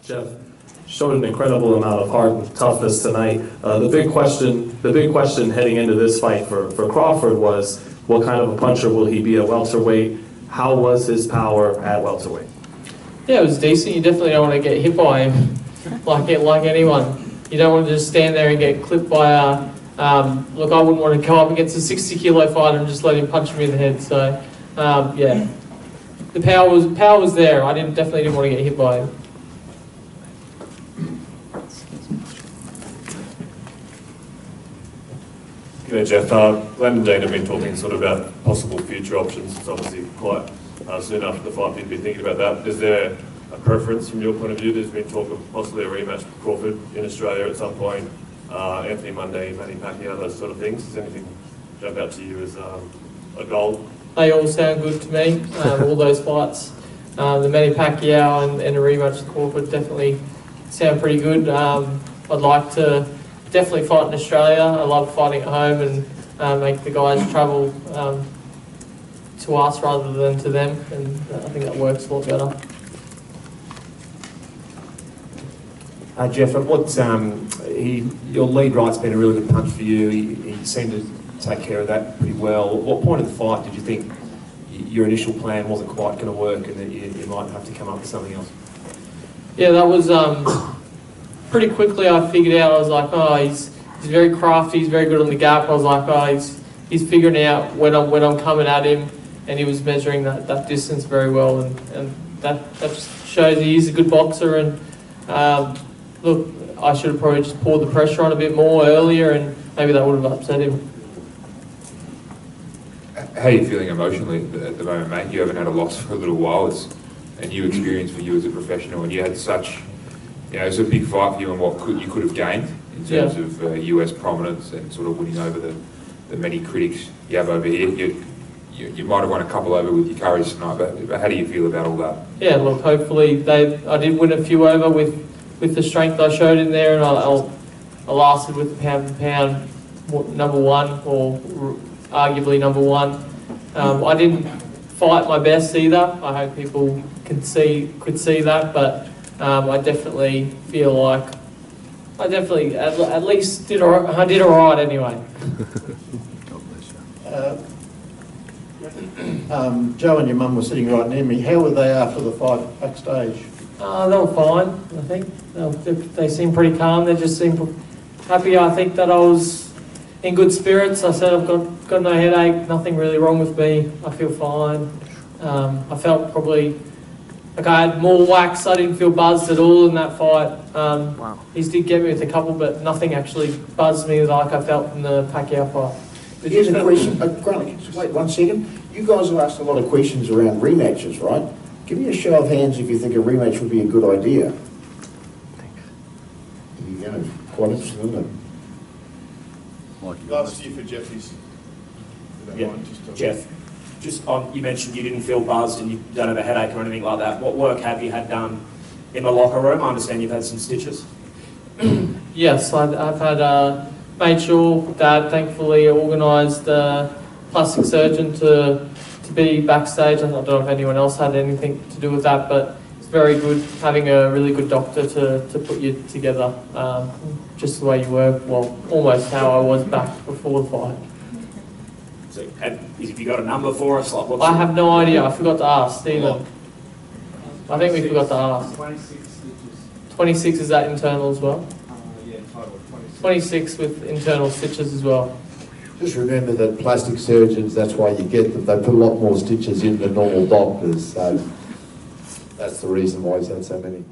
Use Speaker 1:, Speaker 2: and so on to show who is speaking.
Speaker 1: Jeff showed an incredible amount of heart and toughness tonight. The big question heading into this fight for Crawford was, what kind of a puncher will he be at welterweight? How was his power at welterweight?
Speaker 2: Yeah, it was decent. You definitely don't want to get hit by him, like anyone. You don't want to just stand there and get clipped by a. Look, I wouldn't want to go up against a 60-kilo fighter and just let him punch me in the head. So, yeah, the power was there. I definitely didn't want to get hit by him.
Speaker 3: G'day Jeff, Glenn and Dean have been talking sort of about possible future options. It's obviously quite soon after the fight you'd be thinking about that. Is there a preference from your point of view? There's been talk of possibly a rematch with Crawford in Australia at some point, Anthony Monday, Manny Pacquiao, those sort of things. Does anything jump out to you as a goal?
Speaker 2: They all sound good to me, all those fights. The Manny Pacquiao and a rematch with Crawford definitely sound pretty good. I'd like to definitely fight in Australia. I love fighting at home and make the guys travel to us rather than to them, and I think that works a lot better.
Speaker 4: Jeff, your lead right's been a really good punch for you. He seemed to take care of that pretty well. At what point of the fight did you think your initial plan wasn't quite going to work and that you might have to come up with something else?
Speaker 2: Yeah, that was pretty quickly. I figured out. I was like, oh, he's very crafty. He's very good on the gap. I was like, oh, he's figuring out when I'm coming at him, and he was measuring that distance very well, and that just shows he is a good boxer. And look, I should have probably just poured the pressure on a bit more earlier, and maybe that would have upset him.
Speaker 5: How are you feeling emotionally at the moment, mate? You haven't had a loss for a little while. It's a new experience for you as a professional, and you had such, it's a big fight for you and what you could have gained in terms of US prominence and sort of winning over the many critics you have over here. You might have won a couple over with your courage tonight, but how do you feel about all that? Yeah,
Speaker 2: look, hopefully I did win a few over with the strength I showed in there, and I lasted with the pound for pound number one, or arguably number one. I didn't fight my best either. I hope people could see that, but I definitely feel like I at least did all right anyway.
Speaker 6: Joe and your mum were sitting right near me. How were they after the fight backstage?
Speaker 2: They were fine, I think. They seemed pretty calm. They just seemed happy, I think, that I was in good spirits. I said I've got no headache, nothing really wrong with me. I feel fine. I felt probably like I had more wax. I didn't feel buzzed at all in that fight. Wow. He did get me with a couple, but nothing actually buzzed me like I felt in the Pacquiao fight.
Speaker 6: But here's a question. Grant, just wait 1 second. You guys have asked a lot of questions around rematches, right? Give me a show of hands if you think a rematch would be a good idea. There you go. Quite interesting, isn't it?
Speaker 3: Last year for Jeffy's.
Speaker 7: Jeff, you mentioned you didn't feel buzzed and you don't have a headache or anything like that. What work have you had done in the locker room? I understand you've had some stitches.
Speaker 2: Yes, I've had made sure Dad thankfully organised a plastic surgeon to be backstage. I don't know if anyone else had anything to do with that, but it's very good having a really good doctor to put you together, just the way you were, well, almost how I was back before the fight.
Speaker 7: So, have you got a number for us? Like,
Speaker 2: I have no idea. I forgot to ask, Stephen. I think we forgot to ask.
Speaker 8: 26 stitches.
Speaker 2: 26, is that internal as well?
Speaker 8: Yeah, total 26.
Speaker 2: 26 with internal stitches as well.
Speaker 9: Just remember that plastic surgeons, that's why you get them. They put a lot more stitches in than normal doctors. So that's the reason why he's had so many.